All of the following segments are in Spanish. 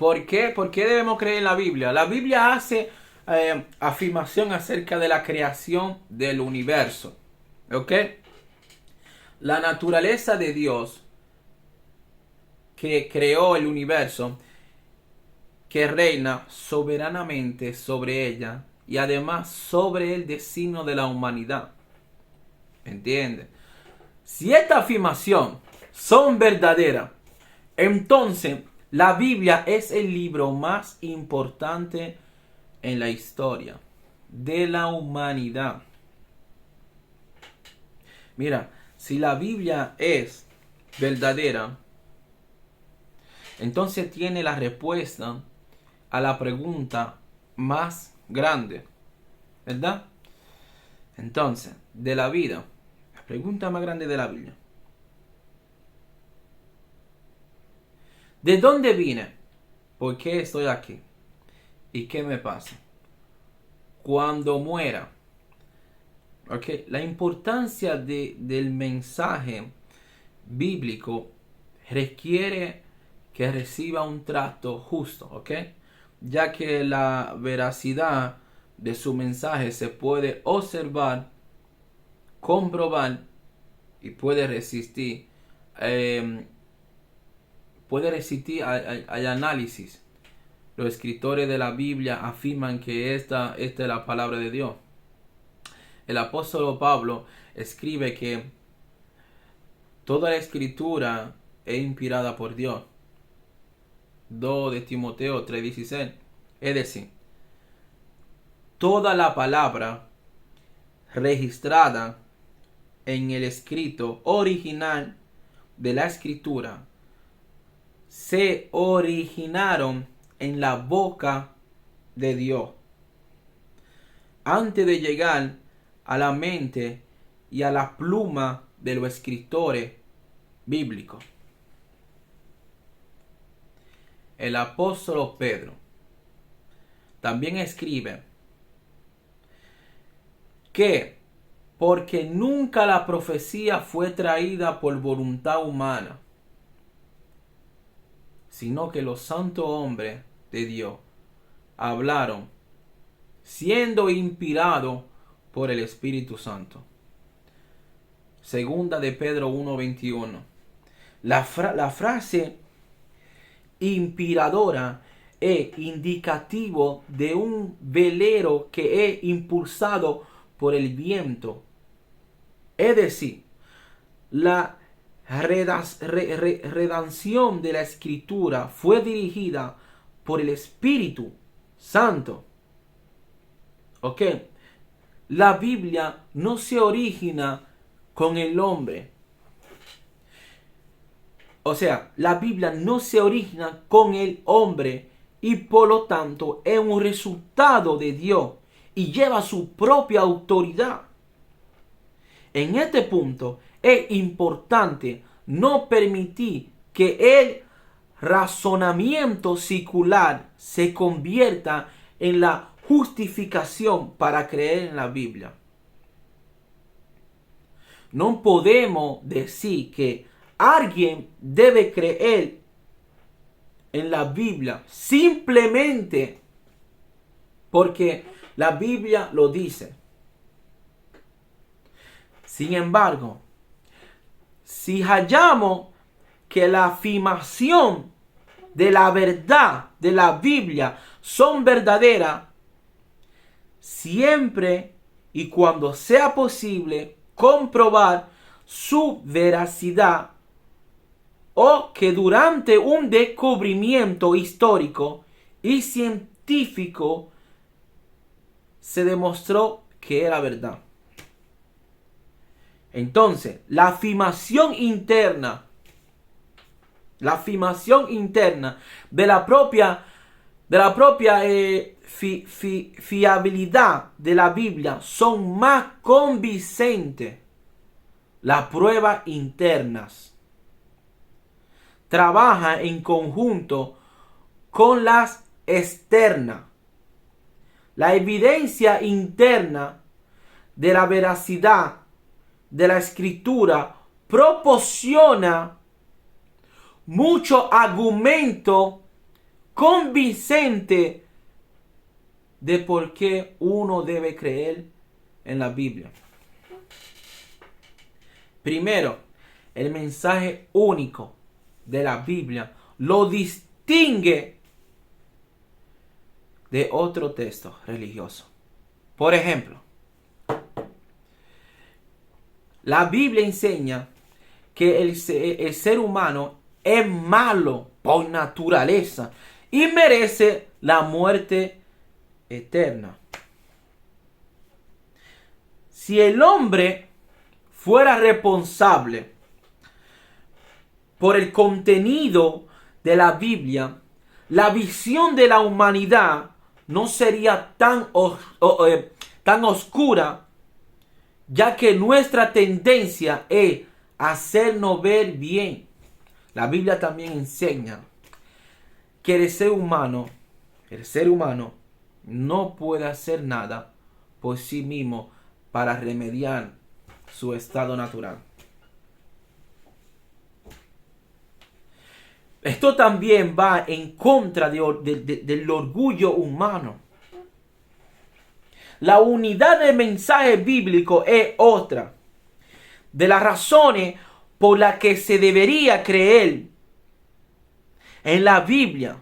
¿Por qué debemos creer en la Biblia? La Biblia hace afirmación acerca de la creación del universo. ¿Ok? La naturaleza de Dios que creó el universo, que reina soberanamente sobre ella y además sobre el destino de la humanidad. ¿Entiendes? Si esta afirmación son verdaderas, entonces la Biblia es el libro más importante en la historia de la humanidad. Mira, si la Biblia es verdadera, entonces tiene la respuesta a la pregunta más grande, ¿verdad? Entonces, de la vida, la pregunta más grande de la Biblia. ¿De dónde vine? ¿Por qué estoy aquí? ¿Y qué me pasa? Cuando muera. Okay. La importancia del mensaje bíblico requiere que reciba un trato justo, ¿ok? Ya que la veracidad de su mensaje se puede observar, comprobar y puede resistir al análisis. Los escritores de la Biblia afirman que esta es la palabra de Dios. El apóstol Pablo escribe que toda la escritura es inspirada por Dios. 2 de Timoteo 3:16. Es decir, toda la palabra registrada en el escrito original de la escritura se originaron en la boca de Dios antes de llegar a la mente y a la pluma de los escritores bíblicos. El apóstol Pedro también escribe que porque nunca la profecía fue traída por voluntad humana, sino que los santos hombres de Dios hablaron siendo inspirados por el Espíritu Santo. Segunda de Pedro 1:21. La frase inspiradora es indicativo de un velero que es impulsado por el viento. Es decir, la redacción de la escritura fue dirigida por el Espíritu Santo. ¿Ok? La Biblia no se origina con el hombre. O sea, la Biblia no se origina con el hombre y por lo tanto es un resultado de Dios y lleva su propia autoridad. En este punto es importante no permitir que el razonamiento secular se convierta en la justificación para creer en la Biblia. No podemos decir que alguien debe creer en la Biblia simplemente porque la Biblia lo dice. Sin embargo, si hallamos que la afirmación de la verdad de la Biblia son verdaderas, siempre y cuando sea posible comprobar su veracidad o que durante un descubrimiento histórico y científico se demostró que era verdad. Entonces, la afirmación interna de la propia fiabilidad de la Biblia son más convincentes. Las pruebas internas trabajan en conjunto con las externas. La evidencia interna de la veracidad de la escritura proporciona mucho argumento convincente de por qué uno debe creer en la Biblia. Primero, el mensaje único de la Biblia lo distingue de otro texto religioso. Por ejemplo, la Biblia enseña que el ser humano es malo por naturaleza y merece la muerte eterna. Si el hombre fuera responsable por el contenido de la Biblia, la visión de la humanidad no sería tan oscura, ya que nuestra tendencia es hacernos ver bien. La Biblia también enseña que el ser humano no puede hacer nada por sí mismo para remediar su estado natural. Esto también va en contra del orgullo humano. La unidad del mensaje bíblico es otra de las razones por las que se debería creer en la Biblia.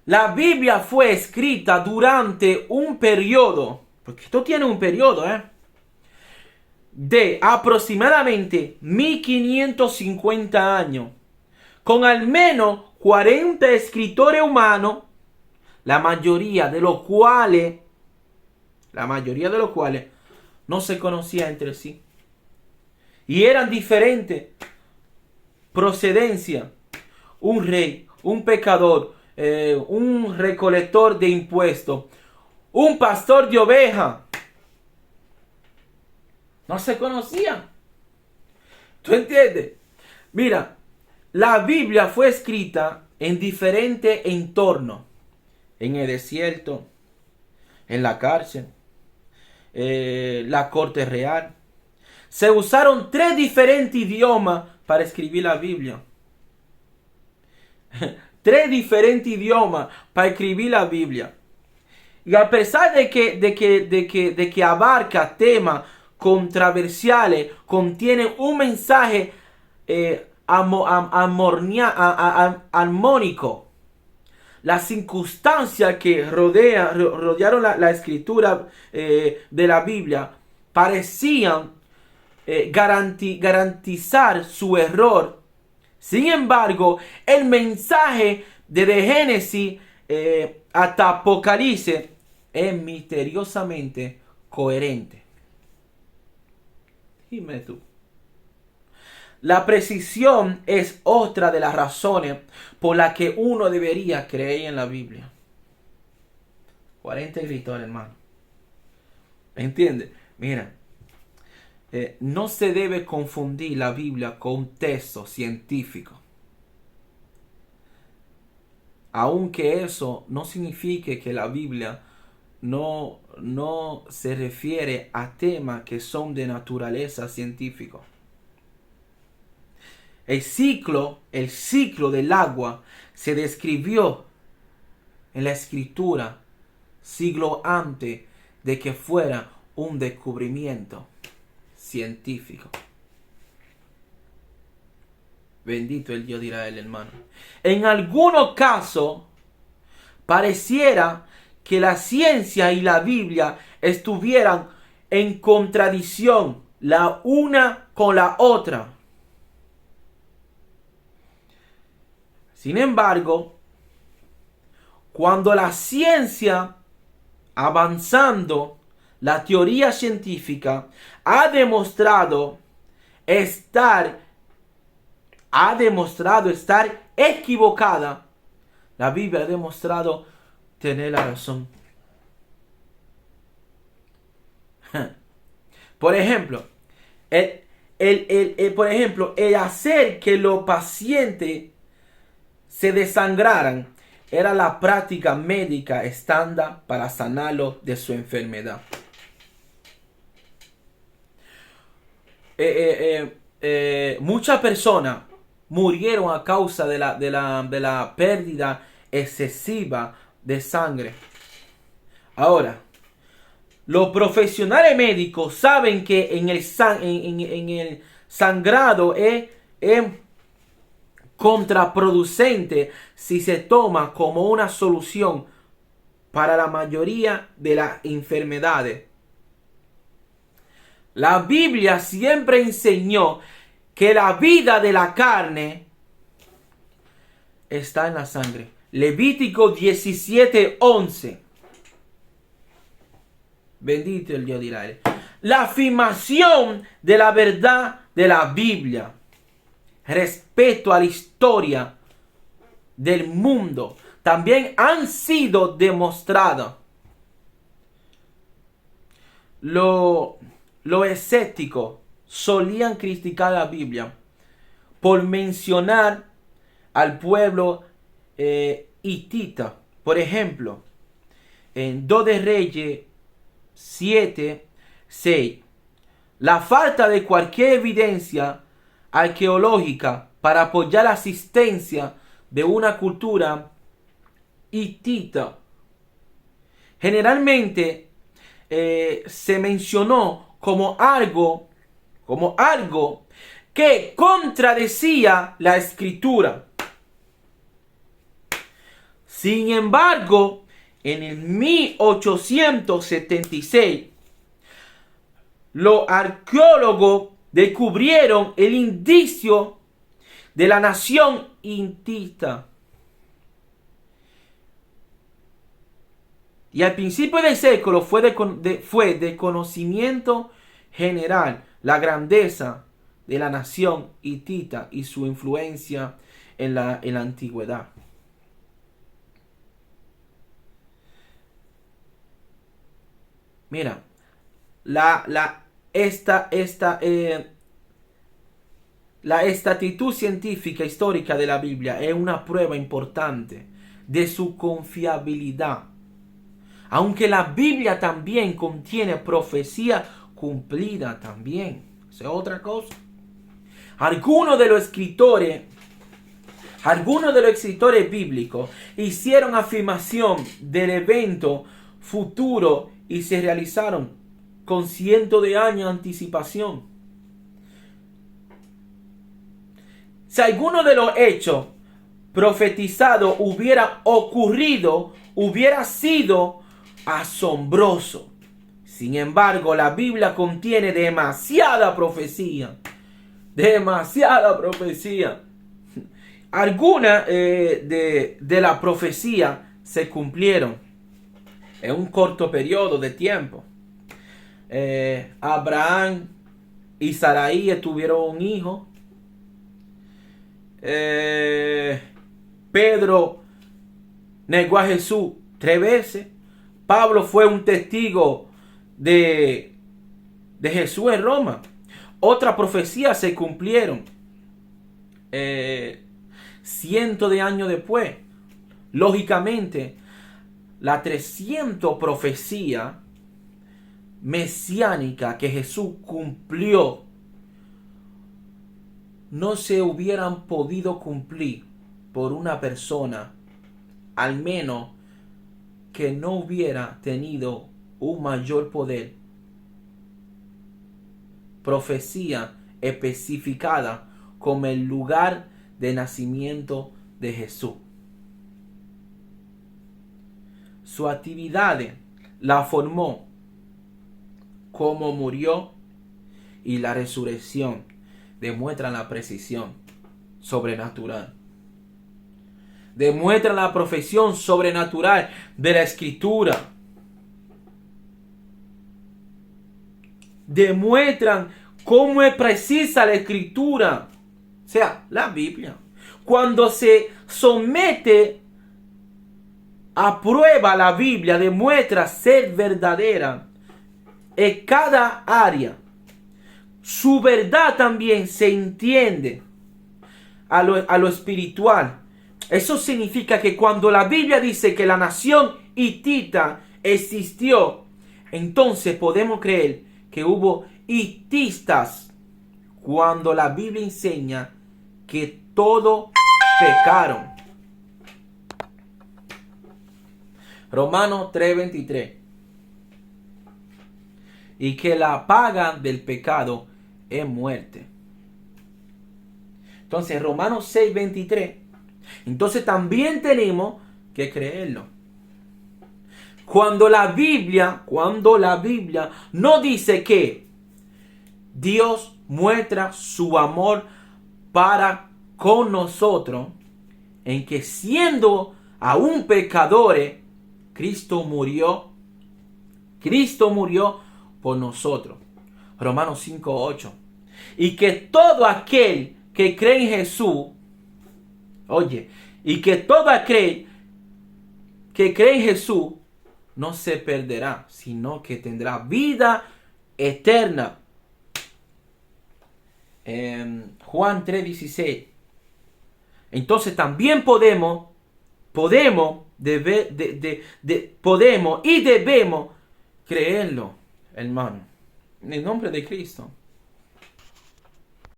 La Biblia fue escrita durante un periodo, porque esto tiene un periodo, de aproximadamente 1550 años, con al menos 40 escritores humanos, la mayoría de los cuales no se conocían entre sí y eran diferentes procedencia. Un rey, un pecador, un recolector de impuestos, un pastor de ovejas. No se conocían. ¿Tú entiendes? Mira, la Biblia fue escrita en diferentes entornos. En el desierto, en la cárcel, la corte real. Se usaron 3 diferentes idiomas para escribir la Biblia. 3 diferentes idiomas para escribir la Biblia. Y a pesar de que abarca temas controversiales, contiene un mensaje armónico. Las circunstancias que rodearon la escritura de la Biblia parecían garantizar su error. Sin embargo, el mensaje de Génesis hasta Apocalipsis es misteriosamente coherente. Dime tú. La precisión es otra de las razones por las que uno debería creer en la Biblia. 40 escritores, hermano. ¿Entiendes? Mira, no se debe confundir la Biblia con un texto científico. Aunque eso no signifique que la Biblia no se refiere a temas que son de naturaleza científica. El ciclo del agua se describió en la escritura siglo antes de que fuera un descubrimiento científico. Bendito el Dios de Israel, hermano. En algunos casos, pareciera que la ciencia y la Biblia estuvieran en contradicción la una con la otra. Sin embargo, cuando la ciencia avanzando, la teoría científica ha demostrado estar equivocada, la Biblia ha demostrado tener la razón. Por ejemplo, el hacer que los pacientes se desangraran era la práctica médica estándar para sanarlo de su enfermedad. Muchas personas murieron a causa de la pérdida excesiva de sangre. Ahora, los profesionales médicos saben que en el sangrado es contraproducente si se toma como una solución para la mayoría de las enfermedades. La Biblia siempre enseñó que la vida de la carne está en la sangre. Levítico 17:11. Bendito el Dios de Israel. La afirmación de la verdad de la Biblia respecto a la historia del mundo también han sido demostradas. Los escépticos solían criticar la Biblia por mencionar al pueblo hitita. Por ejemplo, en 2 de Reyes 7:6, la falta de cualquier evidencia arqueológica para apoyar la existencia de una cultura hitita. Generalmente se mencionó como algo que contradecía la escritura. Sin embargo, en el 1876, los arqueólogos descubrieron el indicio de la nación hitita. Y al principio del século fue de conocimiento general la grandeza de la nación hitita y su influencia en la antigüedad. Mira, la exactitud científica histórica de la Biblia es una prueba importante de su confiabilidad. Aunque la Biblia también contiene profecía cumplida también. Esa es otra cosa. Algunos de los escritores bíblicos hicieron afirmación del evento futuro y se realizaron con cientos de años de anticipación. Si alguno de los hechos profetizados hubiera ocurrido, hubiera sido asombroso. Sin embargo, la Biblia contiene demasiada profecía. Algunas de la profecía se cumplieron en un corto periodo de tiempo. Abraham y Sarai tuvieron un hijo. Pedro negó a Jesús 3 veces. Pablo fue un testigo de Jesús en Roma. Otras profecías se cumplieron cientos de años después. Lógicamente, la 300 profecía mesiánica que Jesús cumplió no se hubieran podido cumplir por una persona, al menos que no hubiera tenido un mayor poder. Profecía especificada como el lugar de nacimiento de Jesús. Su actividad la formó, cómo murió y la resurrección demuestran la precisión sobrenatural. Demuestran la profesión sobrenatural de la Escritura. Demuestran cómo es precisa la Escritura. O sea, la Biblia. Cuando se somete a prueba, la Biblia demuestra ser verdadera en cada área. Su verdad también se entiende a lo espiritual. Eso significa que cuando la Biblia dice que la nación hitita existió, entonces podemos creer que hubo hitistas cuando la Biblia enseña que todos pecaron. Romanos 3:23. Y que la paga del pecado es muerte. Entonces, Romanos 6:23. Entonces también tenemos que creerlo. Cuando la Biblia no dice que Dios muestra su amor para con nosotros, en que siendo aún pecadores, Cristo murió por nosotros. Romanos 5:8. Y que todo aquel que cree en Jesús, y que todo aquel que cree en Jesús no se perderá, sino que tendrá vida eterna. Juan 3:16. Entonces también podemos y debemos creerlo, hermano, en el nombre de Cristo.